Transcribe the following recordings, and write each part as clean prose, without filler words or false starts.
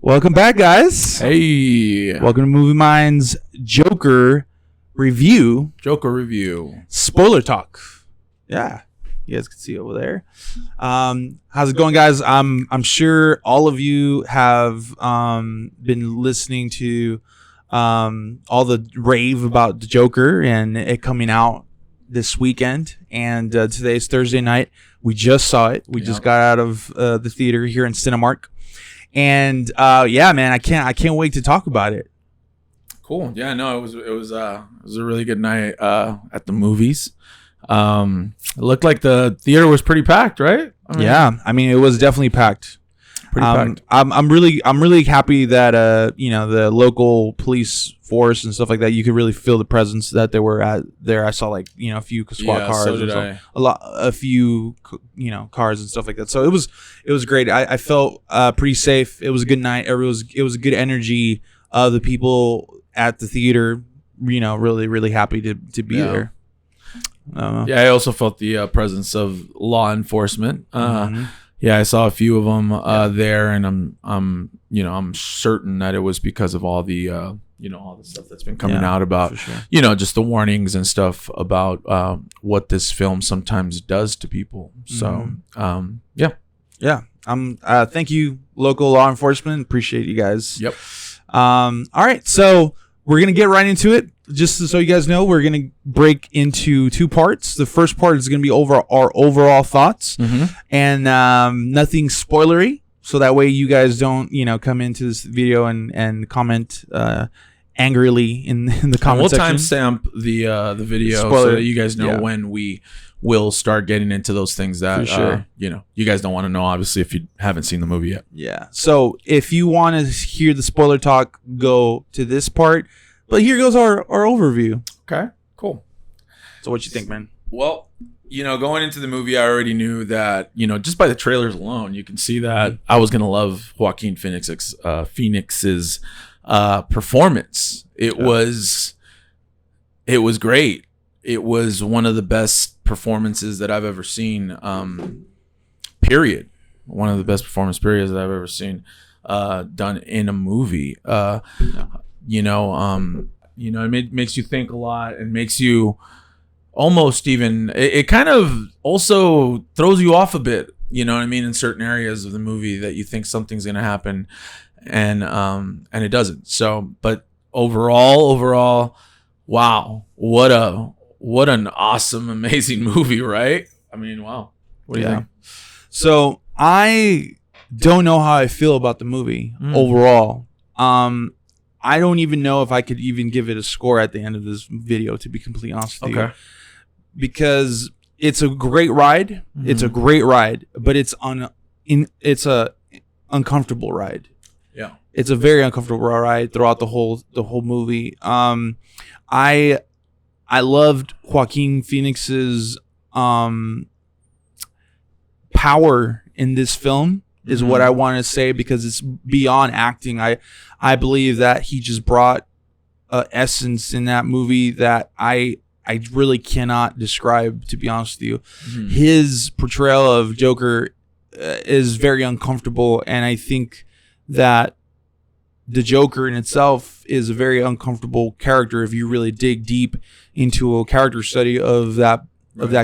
Welcome back, guys. Hey. Welcome to Movie Mind's Joker review. Spoiler talk. Yeah. You guys can see over there. How's it going, guys? I'm sure all of you have been listening to all the rave about the Joker and it coming out this weekend. And today's Thursday night. We just saw it. We just got out of the theater here in Cinemark. And yeah, man, I can't wait to talk about it. Cool. Yeah, no, it was a really good night at the movies. It looked like the theater was pretty packed, right? I mean, it was definitely packed. Pretty packed. I'm really happy that the local police force and stuff like that, you could really feel the presence that they were at there. I saw a few SWAT cars, so did I. a few cars and stuff like that. So it was great. I felt pretty safe. It was a good night. It was a good energy. The people at the theater, really happy to be there. Yeah, I also felt the presence of law enforcement. Yeah, I saw a few of them there, and I'm certain that it was because of all the all the stuff that's been coming out about just the warnings and stuff about what this film sometimes does to people. So yeah. Thank you, local law enforcement. Appreciate you guys. Yep. All right, so we're gonna get right into it. Just so you guys know, we're going to break into two parts. The first part is going to be over our overall thoughts and nothing spoilery. So that way you guys don't, come into this video and comment angrily in the comment section. We'll timestamp the video so that you guys know when we will start getting into those things that, you guys don't want to know, obviously, if you haven't seen the movie yet. Yeah. So if you want to hear the spoiler talk, go to this part. But here goes our overview. Okay, cool. So what you think, man? Well, going into the movie, I already knew that, just by the trailers alone, you can see that I was going to love Joaquin Phoenix's performance. It was great. It was one of the best performances that I've ever seen, period. One of the best performance periods that I've ever seen done in a movie. It makes you think a lot and makes you almost even, it kind of also throws you off a bit, in certain areas of the movie that you think something's going to happen and it doesn't. So, but overall, wow, what an awesome, amazing movie, right? I mean, wow. What do you think? So I don't know how I feel about the movie overall. I don't even know if I could even give it a score at the end of this video, to be completely honest with you. Because it's a great ride. It's a great ride, but it's a uncomfortable ride. Yeah. It's a very uncomfortable ride throughout the whole movie. I loved Joaquin Phoenix's power in this film. Is what I want to say, because it's beyond acting. I believe that he just brought essence in that movie that I really cannot describe, to be honest with you. His portrayal of Joker is very uncomfortable, and I think that the Joker in itself is a very uncomfortable character if you really dig deep into a character study of that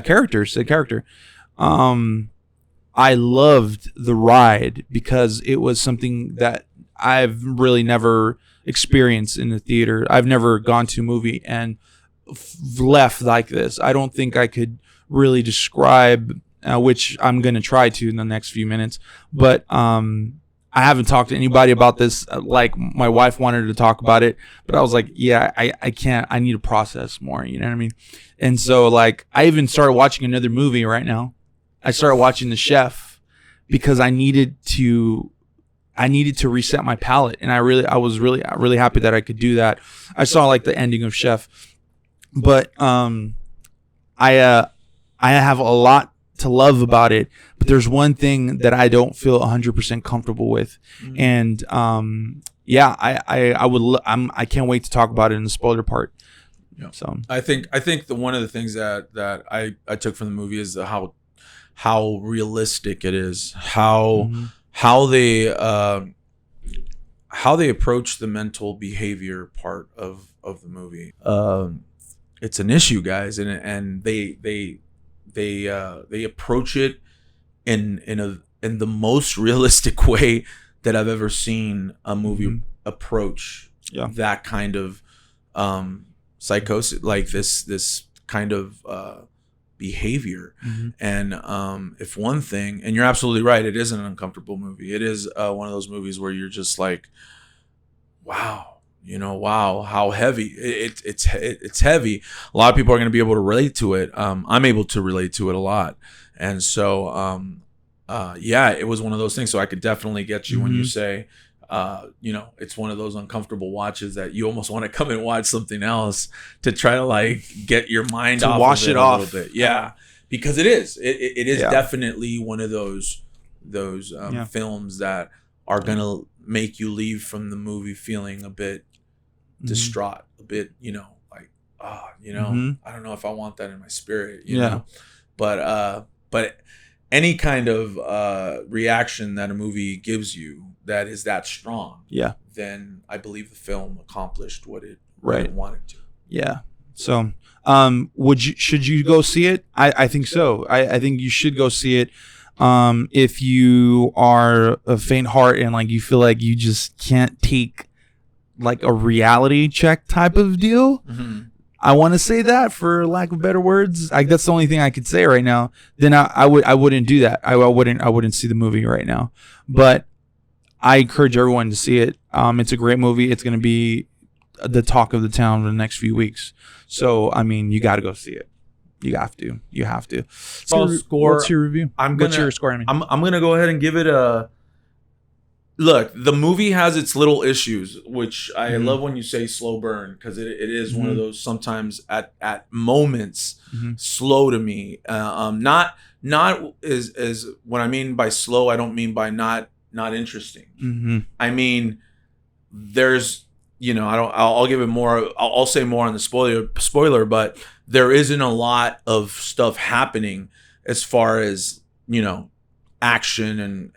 character. I loved the ride because it was something that I've really never experienced in the theater. I've never gone to a movie and left like this. I don't think I could really describe, which I'm going to try to in the next few minutes. But I haven't talked to anybody about this. Like, my wife wanted to talk about it, but I was like, yeah, I can't. I need to process more. You know what I mean? And so, I even started watching another movie right now. I started watching The Chef because I needed to reset my palate, and I was really happy that I could do that. I saw the ending of Chef, but I have a lot to love about it, but there's one thing that I don't feel 100% comfortable with, and I can't wait to talk about it in the spoiler part. Yeah. So I think one of the things that I took from the movie is how realistic it is, how they how they approach the mental behavior part of the movie. It's an issue, guys, and they approach it in the most realistic way that I've ever seen a movie approach that kind of psychosis, like this kind of behavior. And if one thing, and you're absolutely right, it is an uncomfortable movie. It is one of those movies where you're just like, wow, how heavy it's heavy. A lot of people are going to be able to relate to it. I'm able to relate to it a lot. And so it was one of those things. So I could definitely get you when you say it's one of those uncomfortable watches that you almost want to come and watch something else to try to like get your mind to off wash of it it a off. little bit. Yeah, because it is definitely one of those films that are gonna make you leave from the movie feeling a bit distraught, a bit like I don't know if I want that in my spirit, you know. But any kind of reaction that a movie gives you that is that strong, then I believe the film accomplished what it wanted to. Yeah. So, should you go see it? I think so. I think you should go see it. If you are a faint heart and like you feel like you just can't take like a reality check type of deal. I want to say that, for lack of better words. That's the only thing I could say right now. Then I wouldn't do that. I wouldn't see the movie right now. But I encourage everyone to see it. It's a great movie. It's going to be the talk of the town in the next few weeks. So I mean, you got to go see it. You have to. What's your review? What's your score? I'm gonna go ahead and give it a look. The movie has its little issues, which I love when you say slow burn, because it is one of those sometimes at moments slow to me. Not is what I mean by slow. I don't mean by not interesting. I mean there's I'll give it more. I'll say more on the spoiler, but there isn't a lot of stuff happening as far as action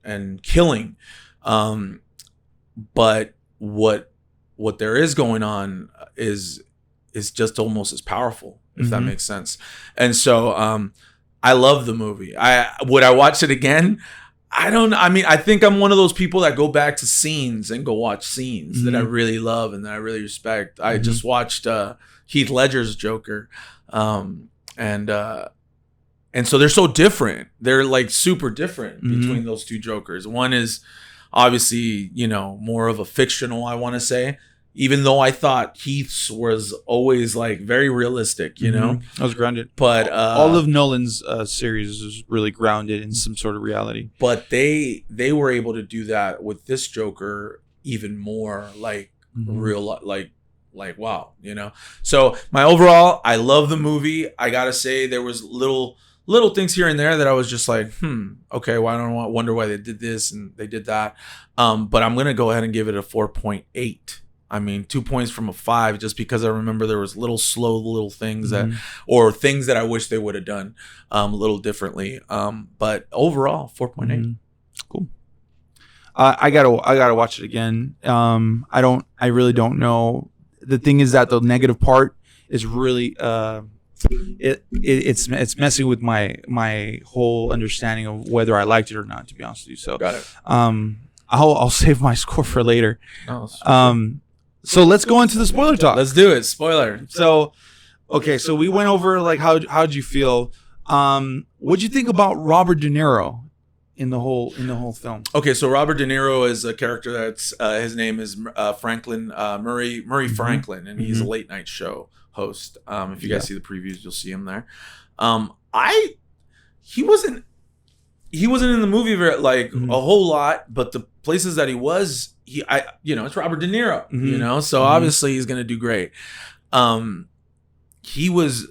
and killing. But what there is going on is just almost as powerful, if that makes sense. And so I love the movie. Would I watch it again? I think I'm one of those people that go back to scenes and go watch scenes that I really love and that I really respect. I just watched Heath Ledger's Joker. And so they're so different. They're like super different between those two Jokers. One is obviously, more of a fictional, I want to say, even though I thought Heath's was always like very realistic, I was grounded. But all of Nolan's series is really grounded in some sort of reality. But they were able to do that with this Joker even more, like real, like wow, So my overall, I love the movie. I gotta say there was little things here and there that I was just like, okay, well, I don't wonder why they did this and they did that. But I'm gonna go ahead and give it a 4.8. I mean, 2 points from a 5, just because I remember there was little things or things that I wish they would have done a little differently. But overall, 4.8. Cool. I gotta watch it again. I really don't know. The thing is that the negative part is really it's messing with my whole understanding of whether I liked it or not, to be honest with you. So got it. I'll save my score for later. Oh, so let's go into the spoiler talk. Let's do it. Spoiler. So, okay, so we went over like how'd you feel? What'd you think about Robert De Niro in the whole film? Okay, so Robert De Niro is a character that's his name is Franklin Murray Franklin, and he's a late night show host. If you guys see the previews, you'll see him there. He wasn't in the movie very, like a whole lot, but the places that he was, it's Robert De Niro, so obviously he's gonna do great. He was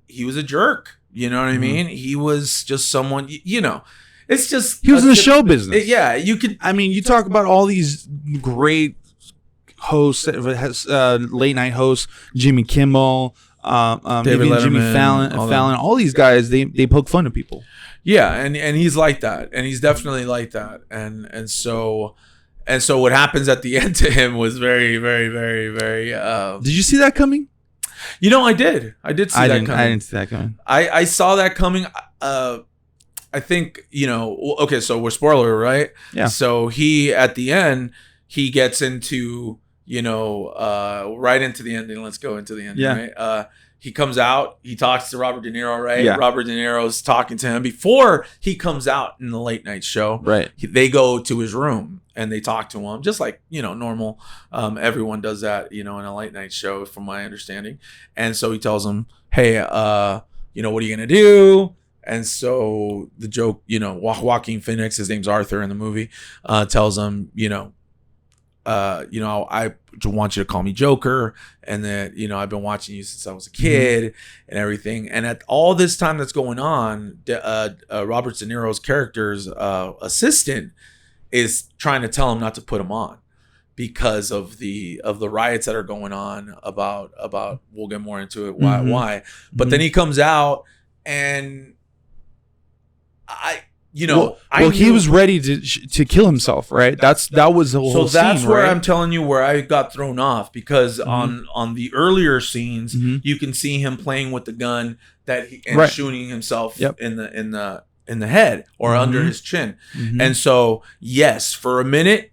a jerk, you know what I mean? He was just someone, it's just he was in the show business. Yeah, you could. I mean, you talk about all these great hosts, late night hosts, Jimmy Kimmel, David Letterman, Jimmy Fallon, all these guys, they poke fun at people. Yeah, and he's like that, and he's definitely like that, and so And so what happens at the end to him was very, very, very, very. Did you see that coming? You know, I did. I did see that coming. I didn't see that coming. I saw that coming. I think, you know, okay, so we're spoiler, right? Yeah. So he, at the end, he gets into, you know, right into the ending. Let's go into the ending, right? He comes out, he talks to Robert De Niro, right? Yeah. Robert De Niro's talking to him before he comes out in the late night show. Right. They go to his room and they talk to him, just like, you know, normal. Everyone does that, you know, in a late night show, from my understanding. And so he tells him, hey, you know, what are you going to do? And so the joke, you know, Joaquin Phoenix, his name's Arthur in the movie, tells him, you know, I want you to call me Joker, and that, you know, I've been watching you since I was a kid and everything. And at all this time that's going on, Robert De Niro's character's assistant is trying to tell him not to put him on because of the riots that are going on about we'll get more into it why. But then he comes out and he was ready to kill himself, right? That was the whole scene, that's where right? I'm telling you where I got thrown off, because on the earlier scenes you can see him playing with the gun and shooting himself in the head or under his chin. And so yes, for a minute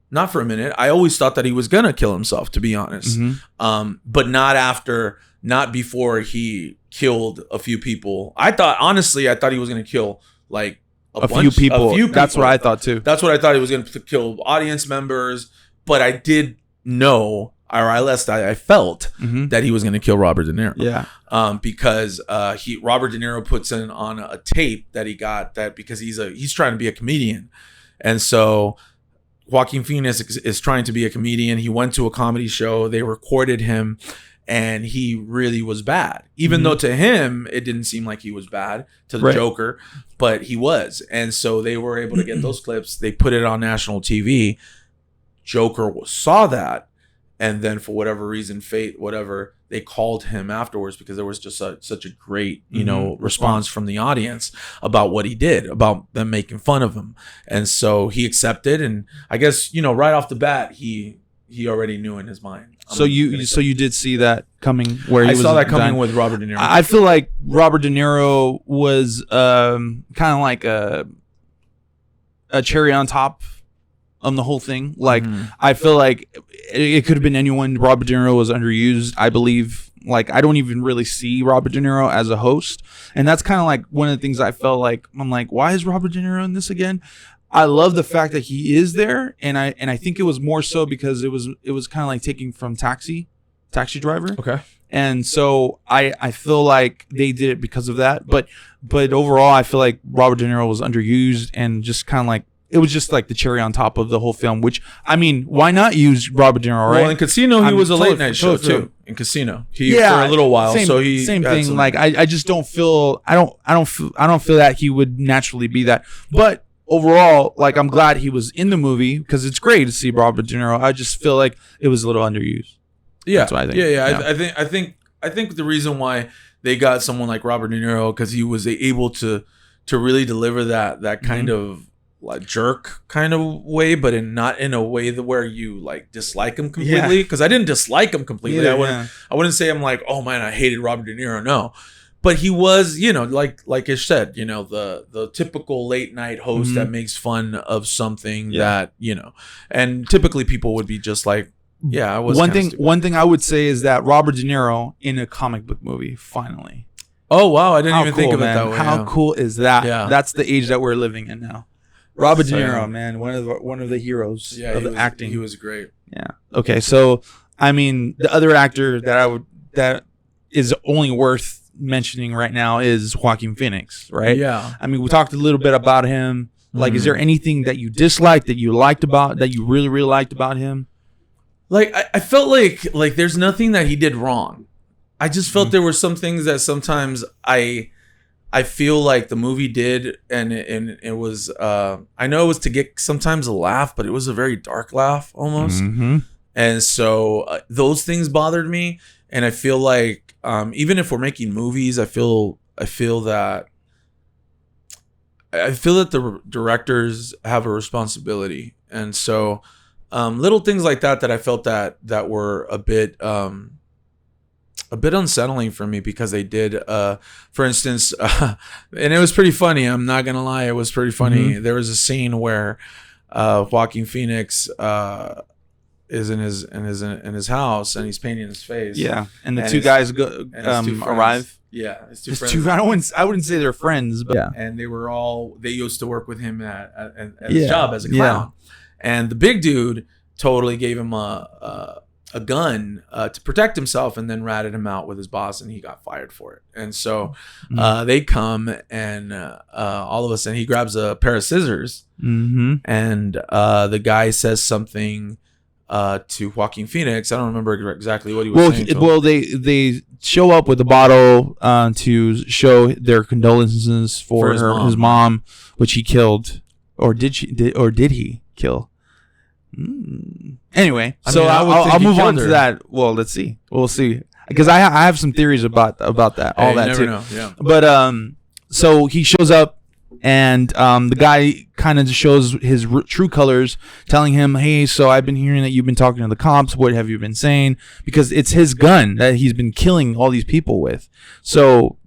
not for a minute, I always thought that he was gonna kill himself, to be honest. But not before he killed a few people. I thought he was going to kill like a few people. That's what I thought too. That's what I thought. He was going to kill audience members. But I did know, or I felt that he was going to kill Robert De Niro. Yeah. Because Robert De Niro puts on a tape that he got because he's trying to be a comedian. And so Joaquin Phoenix is trying to be a comedian. He went to a comedy show. They recorded him. And he really was bad, even though to him it didn't seem like he was bad, to the Joker, but he was. And so they were able to get those clips. They put it on national TV. Joker saw that, and then for whatever reason, fate, whatever, they called him afterwards because there was just such a great, you know, response from the audience about what he did, about them making fun of him. And so he accepted, and I guess, you know, right off the bat, he already knew in his mind. So you did see that coming, where he saw that coming with Robert De Niro. I feel like Robert De Niro was kind of like a cherry on top on the whole thing. Like I feel like it could have been anyone. Robert De Niro was underused, I believe. Like I don't even really see Robert De Niro as a host, and that's kind of like one of the things I felt like. I'm like, why is Robert De Niro in this again? I love the fact that he is there, and I think it was more so because it was kind of like taking from Taxi Driver. Okay. And so I feel like they did it because of that, but overall I feel like Robert De Niro was underused, and just kind of like it was just like the cherry on top of the whole film. Which, I mean, why not use Robert De Niro? Right? Well, in Casino he was a late night show too. In Casino, for a little while, same thing. Like I just don't feel I don't feel that he would naturally be that, but. Overall, like I'm glad he was in the movie because it's great to see Robert De Niro. I just feel like it was a little underused. Yeah, that's what I think. Yeah. I think the reason why they got someone like Robert De Niro, because he was able to really deliver that kind of like jerk kind of way, but not in a way where you like dislike him completely. Because I didn't dislike him completely. I wouldn't say I'm like, oh man, I hated Robert De Niro. No. But he was, you know, like Ish said, you know, the typical late night host that makes fun of something that, you know, and typically people would be just like, yeah, I was one thing I would say is that Robert De Niro in a comic book movie, finally. Oh wow, I didn't even think of it that way. How cool is that? Yeah. That's the age that we're living in now. Robert De Niro, man, one of the heroes of the acting. He was great. Yeah. Okay, so I mean, the other actor that is only worth mentioning right now is Joaquin Phoenix, right? Yeah. I mean, we talked a little bit about him. Like, is there anything that you disliked that you liked about that you really, really liked about him? Like, I felt like there's nothing that he did wrong. I just felt there were some things that sometimes I feel like the movie did, and it was I know it was to get sometimes a laugh, but it was a very dark laugh almost. And so those things bothered me, and I feel like even if we're making movies, I feel that the directors have a responsibility, And so little things like that I felt that were a bit unsettling for me, because they did, for instance, and it was pretty funny. I'm not gonna lie, it was pretty funny. There was a scene where Joaquin Phoenix is in his house, and he's painting his face. Yeah, and the two guys arrive. Yeah, his two It's friends. I wouldn't say they're friends, but Yeah, and they used to work with him at his job as a clown. And the big dude totally gave him a gun to protect himself, and then ratted him out with his boss, and he got fired for it. And so they come, and all of a sudden he grabs a pair of scissors, and the guy says something to Joaquin Phoenix. I don't remember exactly what he was saying to him. Well, they show up with a bottle to show their condolences for his mom, which he killed, or did he kill? Anyway, I'll move on to that. Well, let's see. We'll see, because I have some theories about that. All that never too. Know. Yeah. But so he shows up, and the guy kind of shows his true colors, telling him, "Hey, so I've been hearing that you've been talking to the cops. What have you been saying?" Because it's his gun that he's been killing all these people with. So,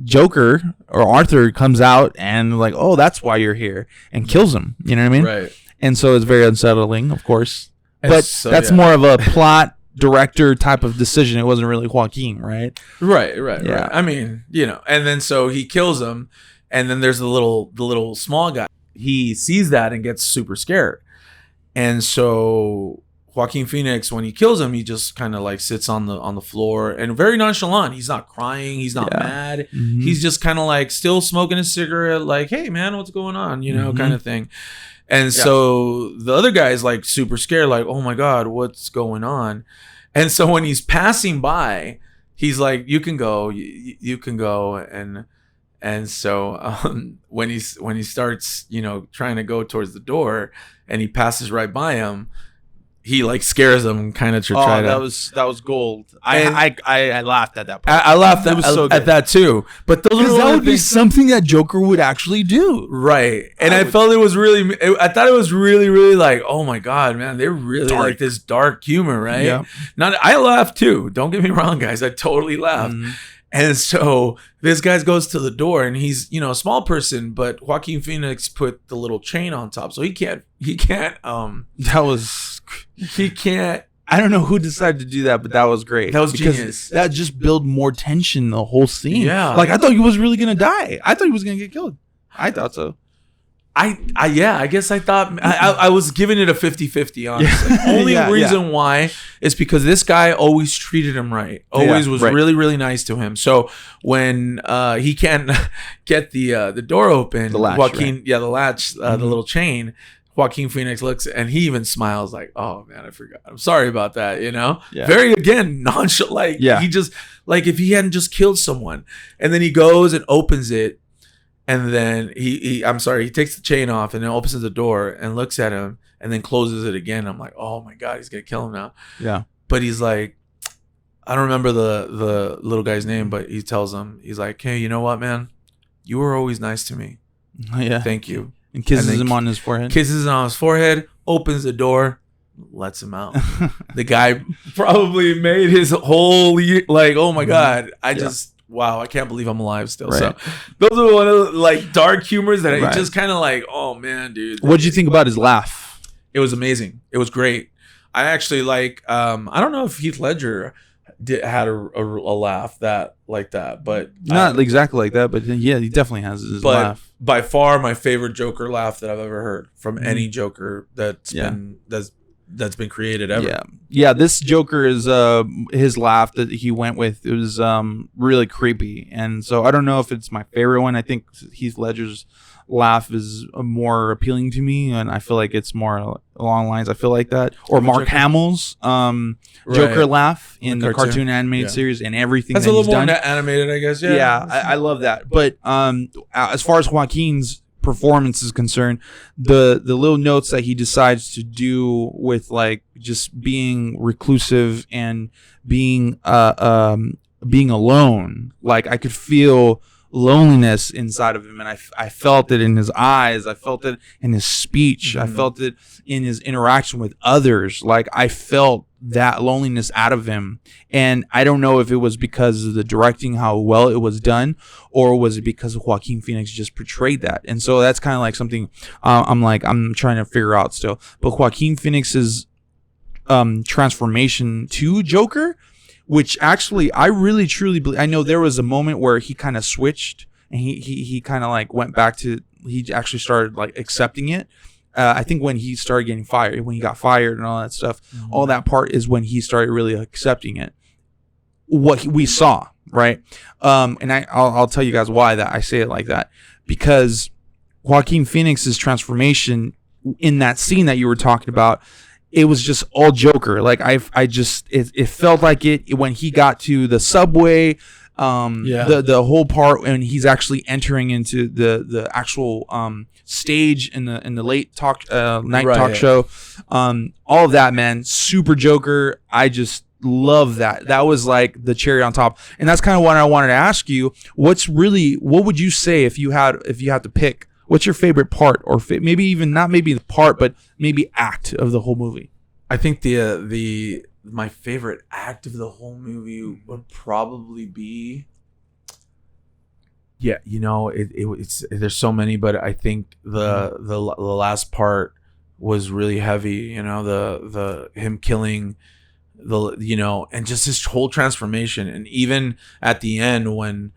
Joker or Arthur comes out and like, "Oh, that's why you're here," and kills him. You know what I mean? Right. And so it's very unsettling, of course. But so, that's more of a plot director type of decision. It wasn't really Joaquin, right? Right. Yeah. I mean, and then so he kills him, and then there's the little small guy. He sees that and gets super scared. And so Joaquin Phoenix, when he kills him, he just kind of like sits on the floor, and very nonchalant. He's not crying. He's not mad. He's just kind of like still smoking a cigarette, like, "Hey man, what's going on?" Kind of thing. And so the other guy is like super scared, like, "Oh my God, what's going on?" And so when he's passing by, he's like, "You can go, you can go." And so when he starts, trying to go towards the door, and he passes right by him, he like scares him and kind of try to. That was gold. I laughed at that part. I laughed so at that too. But those that would be something that Joker would actually do, right? And I felt it was really. I thought it was really, really like, oh my God, man, they're really like this dark humor, right? Yeah. I laughed too. Don't get me wrong, guys. I totally laughed. And so this guy goes to the door, and he's, a small person, but Joaquin Phoenix put the little chain on top, so he can't. He can't. I don't know who decided to do that, but that was great. That was genius. That just built more tension the whole scene. Yeah. Like, I thought he was really gonna die. I thought he was gonna get killed. I thought so. I guess I thought I was giving it a 50-50, honestly. Only reason why is because this guy always treated him right. Always was really, really nice to him. So when he can't get the door open, the latch, Joaquin, the latch, the little chain, Joaquin Phoenix looks, and he even smiles like, "Oh man, I forgot. I'm sorry about that." Very, again, nonchalant. Like, he just, like, if he hadn't just killed someone, and then he goes and opens it. And then he takes the chain off, and then opens the door and looks at him, and then closes it again. I'm like, oh my God, he's gonna kill him now. Yeah. But he's like, I don't remember the little guy's name, but he tells him, he's like, "Hey, you know what, man? You were always nice to me. Yeah. Thank you." And kisses him on his forehead. Kisses him on his forehead, opens the door, lets him out. The guy probably made his whole, like, oh my God, wow, I can't believe I'm alive still. Right. So those are one of the, like, dark humors that I just kind of like, oh man, dude. What did you think about his laugh? It was amazing. It was great. I actually like, I don't know if Heath Ledger had a laugh like that, but not exactly like that, but yeah, he definitely has his laugh. By far my favorite Joker laugh that I've ever heard from any Joker that's been created ever. Yeah, this Joker is his laugh that he went with. It was really creepy, and so I don't know if it's my favorite one. I think Heath Ledger's laugh is more appealing to me, and I feel like it's more along lines. I feel like that, or Mark Hamill's Joker laugh in the cartoon animated series, and everything that's a little more animated, I guess. I love that. But as far as Joaquin's performance is concerned, the little notes that he decides to do with, like, just being reclusive and being alone, like, I could feel loneliness inside of him, and I felt it in his eyes, I felt it in his speech, I felt it in his interaction with others. Like, I felt that loneliness out of him, and I don't know if it was because of the directing, how well it was done, or was it because Joaquin Phoenix just portrayed that. And so that's kind of like something I'm trying to figure out still. But Joaquin Phoenix's transformation to Joker, which actually I really truly believe, I know there was a moment where he kind of switched, and he kind of like went back to, he actually started like accepting it. I think when he started getting fired, when he got fired and all that stuff, all that part is when he started really accepting it. What we saw, right? And I'll tell you guys why that I say it like that, because Joaquin Phoenix's transformation in that scene that you were talking about, it was just all Joker. Like I just it felt like it when he got to the subway. The whole part when he's actually entering into the actual stage in the late night talk show, all of that, man, super Joker. I just love that. That was like the cherry on top, and that's kind of what I wanted to ask you. What would you say if you had to pick? What's your favorite part, or maybe even not maybe the part, but maybe act of the whole movie? I think my favorite act of the whole movie would probably be, it's there's so many, but I think the last part was really heavy. The him killing and just his whole transformation, and even at the end when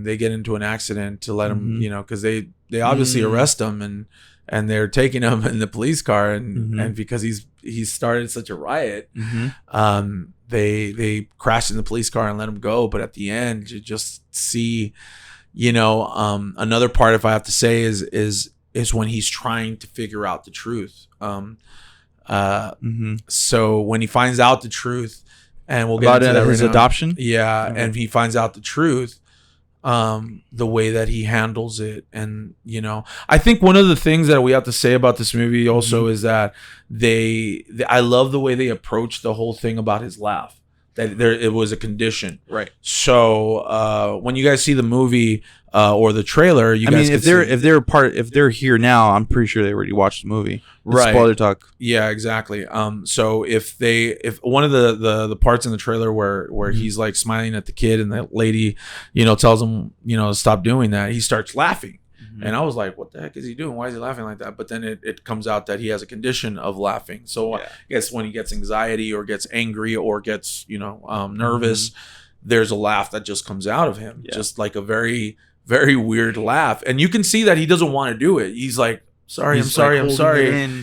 they get into an accident to let him, because they obviously arrest him and they're taking him in the police car, and because he started such a riot, they crashed in the police car and let him go. But at the end, you just see, another part, if I have to say, is when he's trying to figure out the truth. So when he finds out the truth, and we'll get into that his adoption, and he finds out the truth, the way that he handles it. And I think one of the things that we have to say about this movie also is that I love the way they approach the whole thing about his laugh, that it was a condition, right? So when you guys see the movie or the trailer, if they're here now, I'm pretty sure they already watched the movie. Right. Spoiler talk. Yeah, exactly. So if one of the parts in the trailer where he's like smiling at the kid, and the lady, tells him, to stop doing that, he starts laughing. And I was like, what the heck is he doing? Why is he laughing like that? But then it comes out that he has a condition of laughing. So I guess when he gets anxiety or gets angry or gets, nervous, there's a laugh that just comes out of him. Just like a very, very weird laugh. And you can see that he doesn't want to do it. He's like, I'm sorry.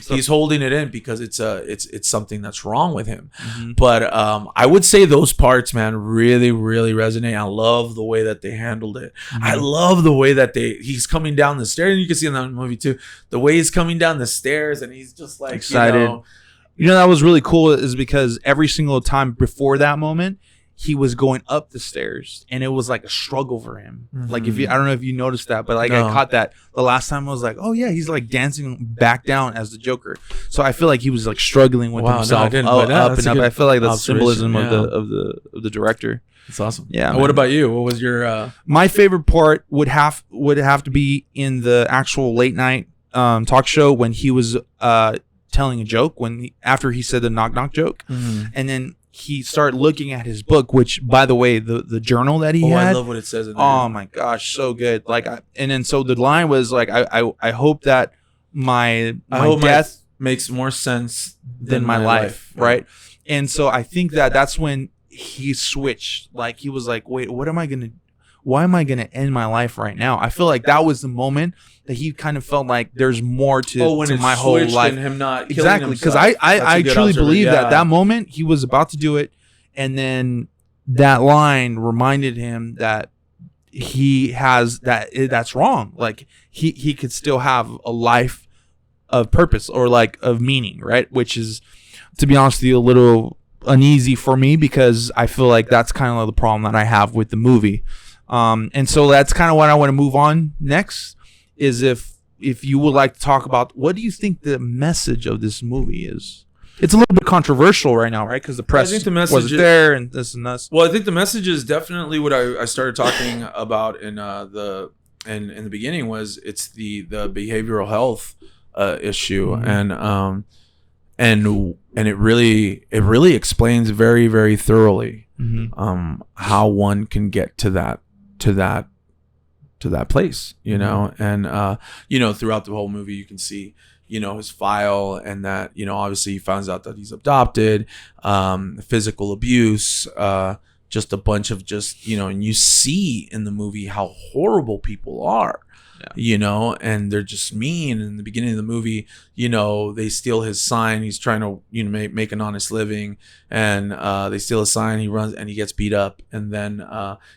He's holding it in because it's something that's wrong with him. But I would say those parts, man, really, really resonate. I love the way that they handled it. I love the way that he's coming down the stairs, and you can see in that movie too, the way he's coming down the stairs, and he's just like excited. That was really cool, is because every single time before that moment, he was going up the stairs, and it was like a struggle for him. Like I don't know if you noticed that, but like I caught that the last time. I was like, oh yeah, he's like dancing back down as the Joker. So I feel like he was like struggling with himself, up and up. I feel like that's symbolism of the director. That's awesome. Yeah. What about you? What was your? My favorite part would have to be in the actual late night talk show when he was telling a joke, after he said the knock knock joke, and then he started looking at his book, which, by the way, the journal that he had. I love what it says in there. Oh my gosh, so good. And then so the line was like, I hope that my death makes more sense than my life, right? And so I think that's when he switched. Like, he was like, wait, why am I gonna end my life right now? I feel like that was the moment that he kind of felt like there's more to my whole life. And him not exactly, because I truly believe that moment he was about to do it, and then that line reminded him that he has that's wrong. Like he could still have a life of purpose or like of meaning, right? Which is, to be honest with you, a little uneasy for me, because I feel like that's kind of the problem that I have with the movie. And so that's kind of what I want to move on next, is if you would like to talk about, what do you think the message of this movie is? it's a little bit controversial right now, right? Because the press wasn't there and this and this. Well, I think the message is definitely what I started talking about in the beginning was it's the behavioral health issue, and it really explains very, very thoroughly how one can get to that place, you know, and you know, throughout the whole movie you can see, you know, his file, and that, you know, obviously he finds out that he's adopted, physical abuse, just a bunch of just, you know, and you see in the movie how horrible people are. Yeah. You know, and they're just mean. In the beginning of the movie, you know, they steal his sign. He's trying to, you know, make an honest living, and they steal his sign. He runs and he gets beat up, and then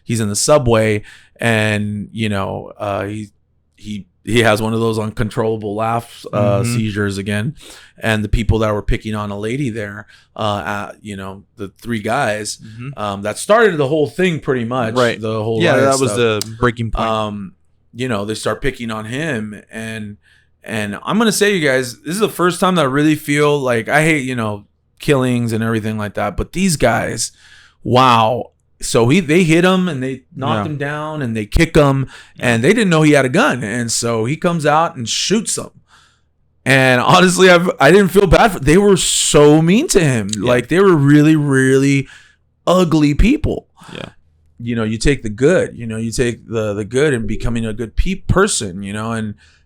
he's in the subway, and you know, he has one of those uncontrollable laughs, seizures again, and the people that were picking on a lady there, you know, the three guys, that started the whole thing pretty much, right? The whole that was the breaking point. You know, they start picking on him, and I'm gonna say, you guys, this is the first time that I really feel like, I hate, you know, killings and everything like that, but these guys, wow. So they hit him and they knocked him down and they kick him, and they didn't know he had a gun, and so he comes out and shoots them. And honestly, I didn't feel bad they were so mean to him. Like, they were really, really ugly people. Yeah. You know, you take the good, you know, you take the good and becoming a good person, you know,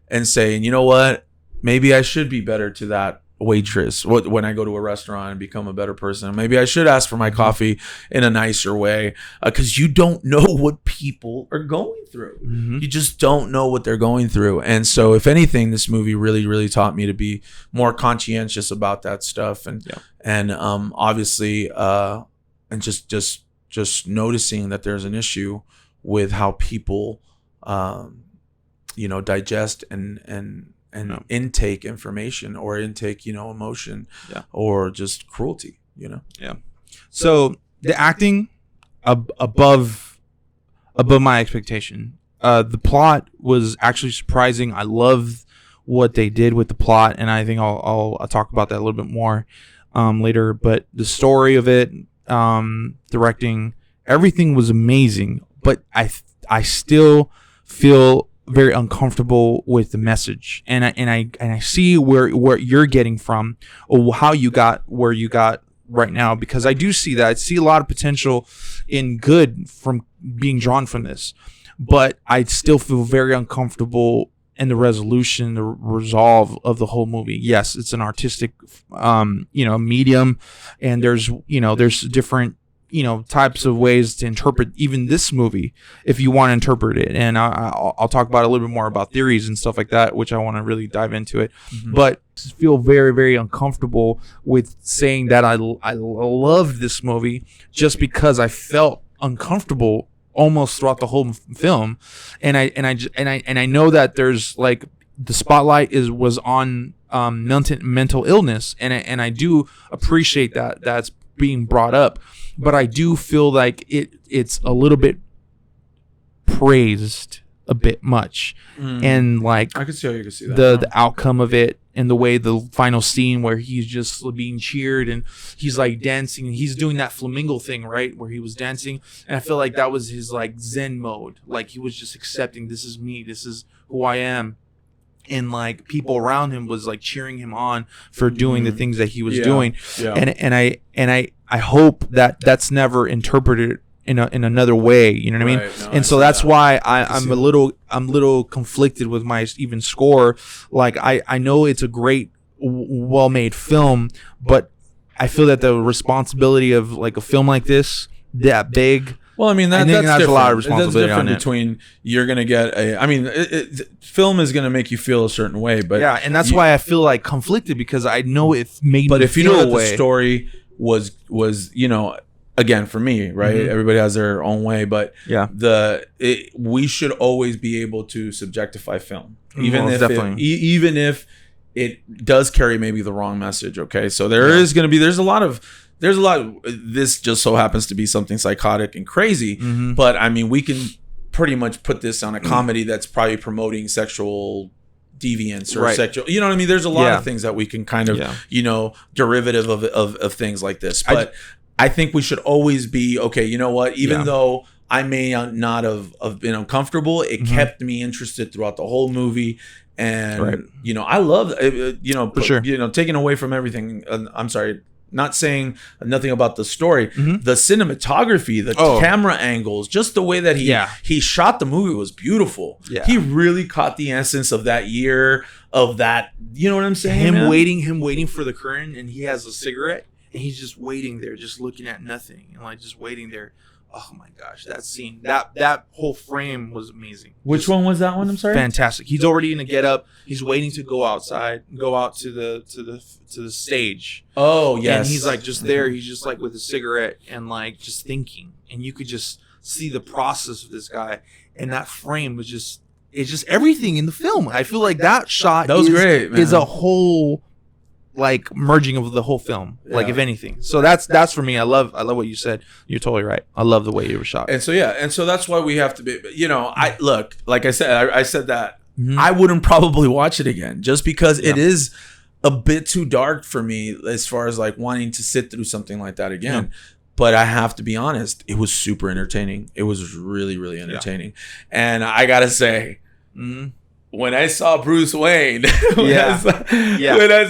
and saying, you know what, maybe I should be better to that waitress when I go to a restaurant and become a better person. Maybe I should ask for my coffee in a nicer way, because you don't know what people are going through. You just don't know what they're going through. And so, if anything, this movie really, really taught me to be more conscientious about that stuff, and obviously, and just noticing that there's an issue with how people, you know, digest and intake information, or intake, you know, emotion, or just cruelty, you know. Yeah. So the acting above my expectation. The plot was actually surprising. I love what they did with the plot, and I think I'll talk about that a little bit more later. But the story of it, directing, everything was amazing. But I still feel very uncomfortable with the message, and I see where you're getting from, or how you got where you got right now, because I do see that. I see a lot of potential in good from being drawn from this, but I still feel very uncomfortable in the resolution, the resolve of the whole movie. Yes, it's an artistic, you know, medium, and there's different, you know, types of ways to interpret even this movie if you want to interpret it, and I'll talk about a little bit more about theories and stuff like that, which I want to really dive into it. But I feel very, very uncomfortable with saying that I loved this movie, just because I felt uncomfortable almost throughout the whole film, and I know that there's, like, the spotlight was on mental illness, and I do appreciate that that's being brought up. But I do feel like it's a little bit praised a bit much, and like, I can see how you can see that. The outcome of it, and the way the final scene where he's just being cheered and he's like dancing, and he's doing that flamingo thing, right, where he was dancing, and I feel like that was his like Zen mode, like he was just accepting, this is me, this is who I am. And like people around him was like cheering him on for doing the things that he was doing, and I hope that that's never interpreted in another way, you know what I mean? No, and so that's why I'm a little conflicted with my even score. Like I know it's a great, well-made film, but I feel that the responsibility of like a film like this, that big. Well, I mean, that's a lot of responsibility on it. Between you're going to get film is going to make you feel a certain way, but yeah, and that's why I feel like conflicted, because I know it made but me if you feel know that a way. The story was, you know, again, for me, right? Everybody has their own way, but we should always be able to subjectify film, even if it does carry maybe the wrong message. Okay, so there's a lot of this just so happens to be something psychotic and crazy, but I mean, we can pretty much put this on a comedy that's probably promoting sexual deviance or Right. sexual. You know what I mean? There's a lot of things that we can kind of, derivative of things like this. But I think we should always be, okay, you know what? Even though I may not have been uncomfortable, it kept me interested throughout the whole movie. And, I love, For sure. taking away from everything. I'm sorry. Not saying nothing about the story, the cinematography, the camera angles, just the way that he shot the movie was beautiful. Yeah. He really caught the essence of that year, of that. You know what I'm saying? Him waiting for the curtain, and he has a cigarette, and he's just waiting there, just looking at nothing, and like just waiting there. Oh my gosh, that scene, that whole frame was amazing. Which one was that one? I'm sorry. Fantastic. He's already in a get up. He's waiting to go outside, go out to the stage. Oh yes. And he's like just there. He's just like with a cigarette and like just thinking, and you could just see the process of this guy. And that frame was it's just everything in the film. I feel like that shot was great, man. Is a whole like merging of the whole film, like if anything. So that's for me. I love what you said. You're totally right. I love the way it was shot. And so that's why we have to be. I look, like I said, I said that I wouldn't probably watch it again just because it is a bit too dark for me as far as like wanting to sit through something like that again. Yeah. But I have to be honest, it was super entertaining. It was really, really entertaining. Yeah. And I gotta say. When I saw Bruce Wayne, when I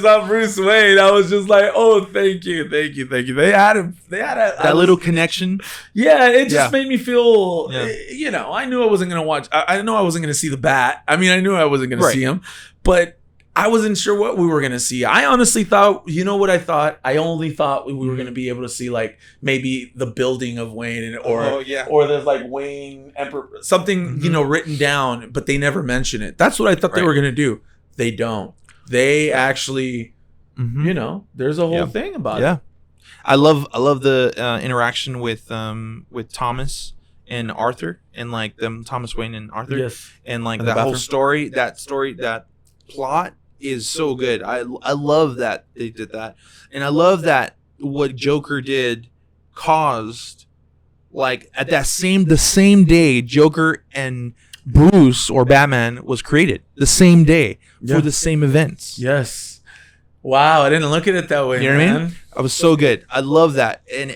saw Bruce Wayne, I was just like, "Oh, thank you." They had a little connection. Yeah, it just made me feel. I knew I wasn't gonna watch. I know I wasn't gonna see the Bat. I mean, I knew I wasn't gonna see him, but I wasn't sure what we were gonna see. I honestly thought, you know what I thought? I only thought we were gonna be able to see like maybe the building of Wayne or there's like Wayne Emperor something written down, but they never mention it. That's what I thought they were gonna do. They don't. They actually, there's a whole thing about it. Yeah, I love the interaction with Thomas and Arthur, and like Thomas Wayne and Arthur, and like that whole story, that plot is so good. I love that they did that, and I love that what Joker did caused like at the same day Joker and Bruce or Batman was created the same day for the same events. Yes. Wow, I didn't look at it that way. You know what I mean? I was so good. I love that, and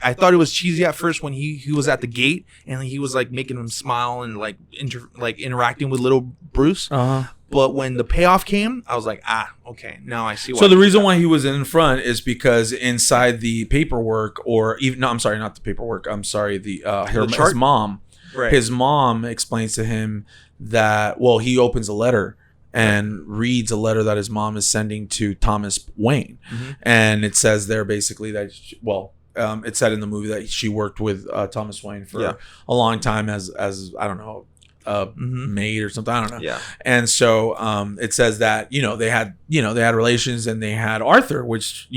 I thought it was cheesy at first when he was at the gate and he was like making him smile and like interacting with little Bruce. But when the payoff came, I was like, okay, now I see why. So the reason why he was in front is because inside the paperwork, I'm sorry, not the paperwork. I'm sorry, his mom. Right. His mom explains to him that he opens a letter and reads a letter that his mom is sending to Thomas Wayne, and it says there basically that it said in the movie that she worked with Thomas Wayne for a long time as I don't know, maid or something, I don't know. Yeah. And so it says that they had relations and they had Arthur, which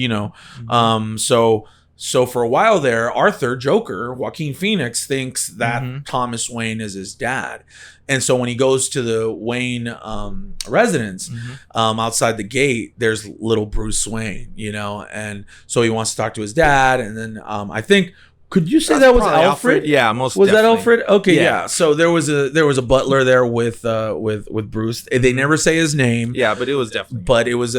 so for a while there, Arthur, Joker, Joaquin Phoenix thinks that Thomas Wayne is his dad. And so when he goes to the Wayne residence, outside the gate, there's little Bruce Wayne, and so he wants to talk to his dad. And then I think, could you say that was Alfred? Yeah, most was definitely. That Alfred? Okay, yeah. So there was a butler there with Bruce. They never say his name. Yeah, but it was definitely. But it was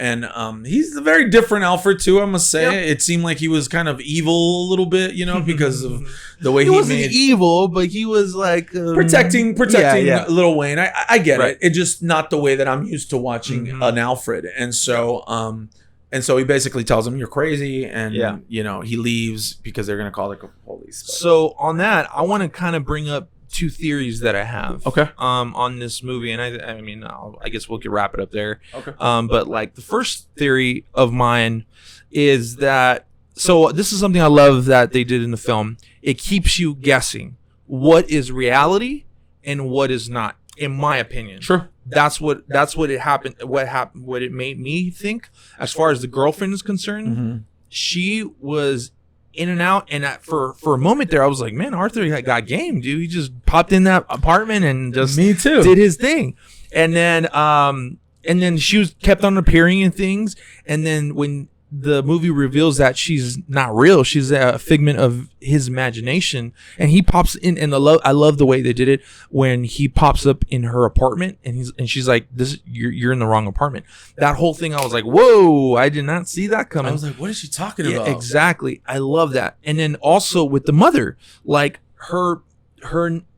and he's a very different Alfred too, I must say. Yep. It seemed like he was kind of evil a little bit, because of the way he wasn't evil, but he was like protecting Little Wayne. I get it. It's just not the way that I'm used to watching an Alfred. And so he basically tells him, "You're crazy," and he leaves because they're gonna call the police. So on that, I want to kind of bring up two theories that I have. Okay. On this movie, and I mean, I guess we could wrap it up there. Okay. But like the first theory of mine is that, so this is something I love that they did in the film. It keeps you guessing what is reality and what is not, in my opinion. Sure. That's what it happened. What it made me think, as far as the girlfriend is concerned, she was in and out, and for a moment there, I was like, man, Arthur got game, dude. He just popped in that apartment and just did his thing, and then she was kept on appearing in things, and then when the movie reveals that she's not real. She's a figment of his imagination. And he pops in, and I love the way they did it when he pops up in her apartment, and she's like, you're in the wrong apartment. That whole thing, I was like, whoa, I did not see that coming. I was like, what is she talking Yeah, about? exactly. I love that. And then also with the mother, like her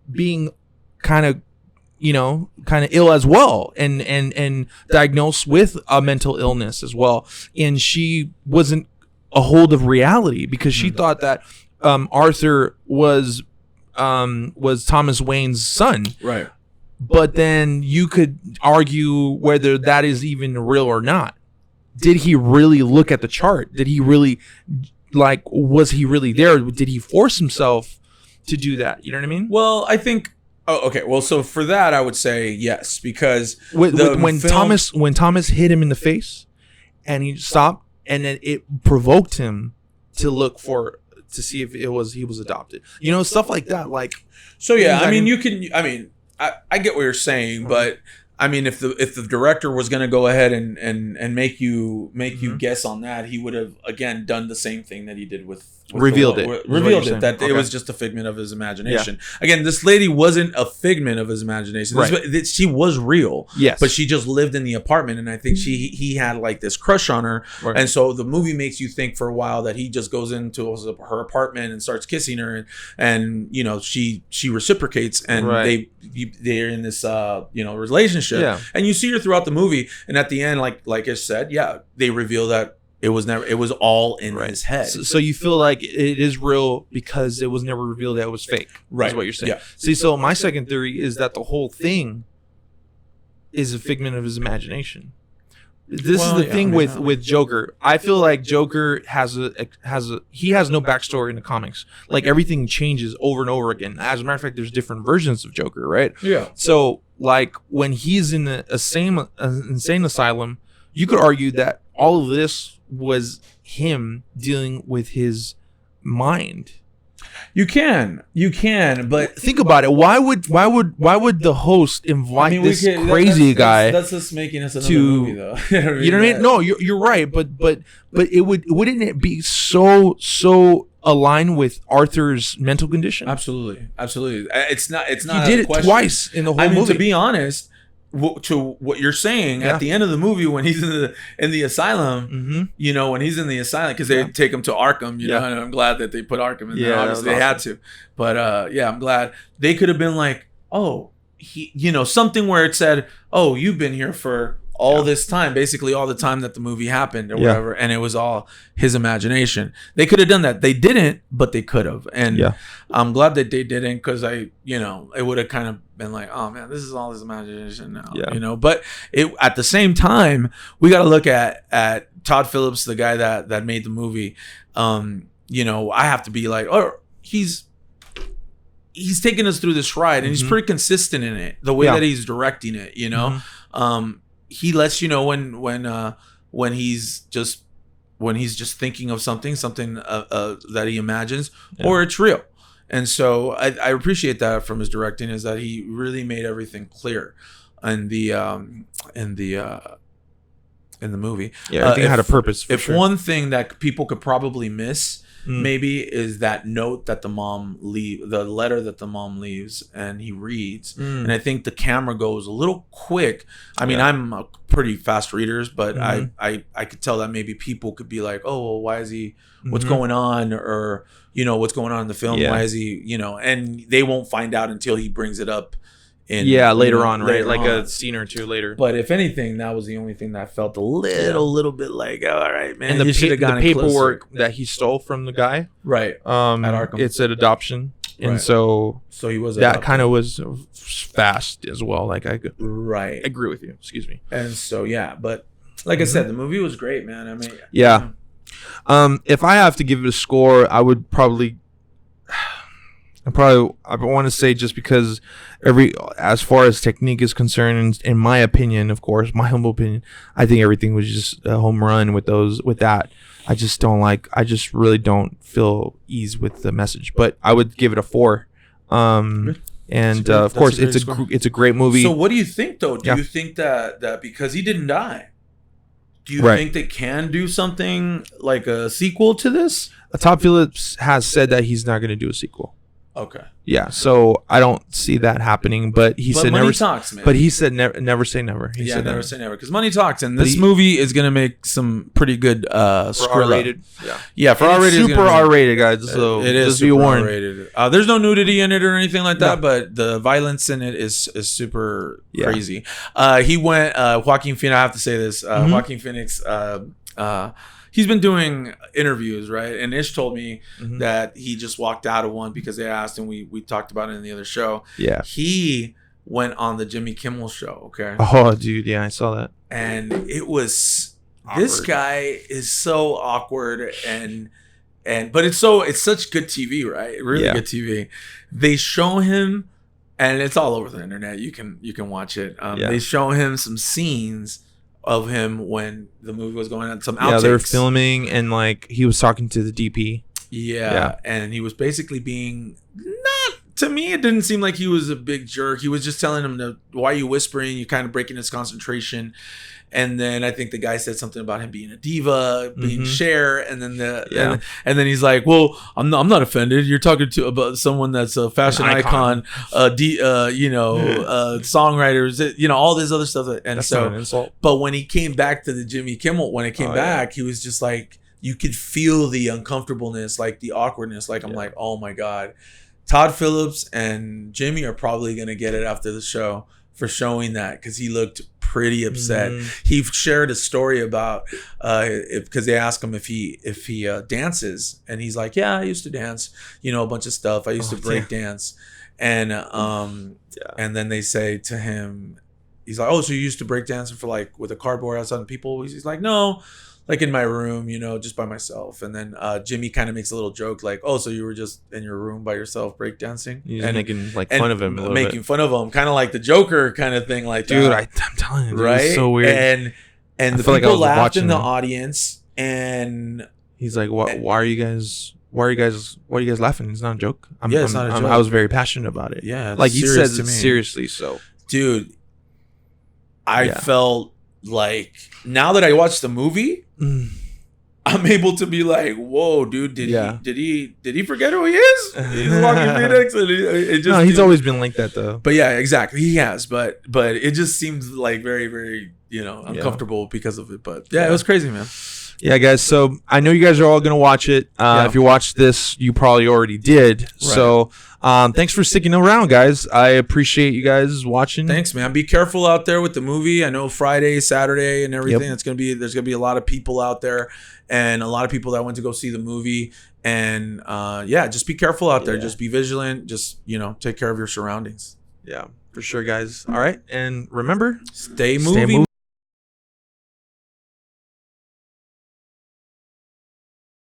being kind of ill as well, and diagnosed with a mental illness as well. And she wasn't a hold of reality because she thought that Arthur was Thomas Wayne's son. Right. But then you could argue whether that is even real or not. Did he really look at the chart? Did he really, was he really there? Did he force himself to do that? You know what I mean? Well, I think. Oh, okay. Well, so for that, I would say yes, because when Thomas hit him in the face, and he stopped, and then it provoked him to see if he was adopted. Stuff like that. Like, so yeah, I mean, I get what you're saying, but I mean, if the director was going to go ahead and make you guess on that, he would have again done the same thing that he did with revealed it it was just a figment of his imagination. Yeah. Again, this lady wasn't a figment of his imagination. Right. She was real. Yes, but she just lived in the apartment, and I think he had like this crush on her, right. And so the movie makes you think for a while that he just goes into her apartment and starts kissing her, and she reciprocates, and right. they're in this relationship. Yeah. And you see her throughout the movie, and at the end, like I said, yeah, they reveal that it was all in his head. So you feel like it is real because it was never revealed that it was fake. Right. Is what you're saying. Yeah. See, so my second theory is that the whole thing is a figment of his imagination. This is the thing with Joker. I feel like Joker has no backstory in the comics. Like everything changes over and over again. As a matter of fact, there's different versions of Joker, right? Yeah. So like when he's in the insane asylum, you could argue that all of this was him dealing with his mind. You can, but think about it. Why would the host invite this crazy guy? That's just making us another movie, though. You know what I mean? No, you're right. But wouldn't it be so aligned with Arthur's mental condition? Absolutely. It's not. He did it twice in the whole movie. To be honest, to what you're saying, at the end of the movie when he's in the asylum, when he's in the asylum, because they take him to Arkham, and I'm glad that they put Arkham in there. Obviously they had to, but I'm glad. They could have been like, oh, he, something where it said, oh, you've been here for all this time, basically all the time that the movie happened or whatever, and it was all his imagination. They could have done that. They didn't, but they could have. And I'm glad that they didn't, because it would have kind of been like, oh man, this is all his imagination now. But at the same time, we got to look at Todd Phillips, the guy that made the movie. I have to be like, oh, he's taking us through this ride, and he's pretty consistent in it, the way that he's directing it. He lets you know when he's just thinking of something that he imagines, or it's real. And so I appreciate that from his directing, is that he really made everything clear in the movie. Yeah, everything had a purpose. If one thing that people could probably miss maybe is that note that the letter that the mom leaves, and he reads, and I think the camera goes a little quick. I mean, I'm a pretty fast readers, but I could tell that maybe people could be like, oh, well, why is he, what's going on, or what's going on in the film, why is he, and they won't find out until he brings it up later on, right? Like a scene or two later. But if anything, that was the only thing that felt a little bit like, all right, man. And the paperwork that he stole from the guy, right? At Arkham, it's an adoption, and so he was that kind of was fast as well. Like I agree with you. Excuse me. And so but like I said, the movie was great, man. I mean, if I have to give it a score, I would probably. I want to say, just because as far as technique is concerned, in my opinion, of course, my humble opinion, I think everything was just a home run with that. I just really don't feel ease with the message, but I would give it a 4. And of course, it's a great movie. So what do you think, though? Do you think that because he didn't die, Do you think they can do something like a sequel to this? Todd Phillips has said that he's not going to do a sequel. Okay. Yeah, so I don't see that happening. But he said money never talks, man. But he said never say never. He said never say never, because money talks, and this movie is gonna make some pretty good R-rated. Yeah, for R-rated, super R-rated, guys. So it is just be warned. R-rated. There's no nudity in it or anything like that, but the violence in it is super crazy. He went Joaquin Phoenix. I have to say this. Joaquin Phoenix. He's been doing interviews, right? And Ish told me that he just walked out of one because they asked, and we talked about it in the other show. Yeah. He went on the Jimmy Kimmel show, okay? Oh, dude, yeah, I saw that. And it was awkward. This guy is so awkward but it's such good TV, right? Really good TV. They show him, and it's all over the internet. You can watch it. They show him some scenes of him when the movie was going on, some outtakes. Yeah, they were filming, and like he was talking to the DP. Yeah, and he was basically being to me, it didn't seem like he was a big jerk. He was just telling him, why are you whispering? You're kind of breaking his concentration. And then I think the guy said something about him being a diva, being Cher, and then and then he's like, "Well, I'm not offended. You're talking about someone that's a fashion icon, songwriters, all this other stuff." And that's so, not an insult. But when he came back to the Jimmy Kimmel, when it came back, he was just like, you could feel the uncomfortableness, like the awkwardness. Like I'm like, oh my god, Todd Phillips and Jimmy are probably gonna get it after the show for showing that, because he looked pretty upset. He shared a story about because they asked him if he dances, and he's like, yeah, I used to dance, a bunch of stuff. I used to break dance, and and then they say to him, he's like, oh, so you used to break dancing for like with a cardboard outside and people? He's like, no, like in my room, just by myself. And then Jimmy kind of makes a little joke like, oh, so you were just in your room by yourself breakdancing? He's making like fun of him a little making bit. fun of him, kind of like the Joker kind of thing, like dude, that. I'm telling you, dude, right? it's so weird. And the people laughed in the audience, and he's like, why are you guys laughing? It's not a joke. It's not a joke. I was very passionate about it. Yeah, like he says it seriously. So, dude, I felt like, now that I watched the movie, I'm able to be like, whoa, dude, did he forget who he is? He's Joaquin Phoenix, and he's always been like that though. But yeah, exactly, he has. But it just seems like very, very uncomfortable because of it. But it was crazy, man. Yeah, guys. So I know you guys are all gonna watch it. If you watched this, you probably already did. Right. So thanks for sticking around, guys. I appreciate you guys watching. Thanks, man. Be careful out there with the movie. I know Friday, Saturday, and everything. There's gonna be a lot of people out there, and a lot of people that went to go see the movie. And just be careful out there. Just be vigilant. Just take care of your surroundings. Yeah, for sure, guys. All right, and remember, stay moving.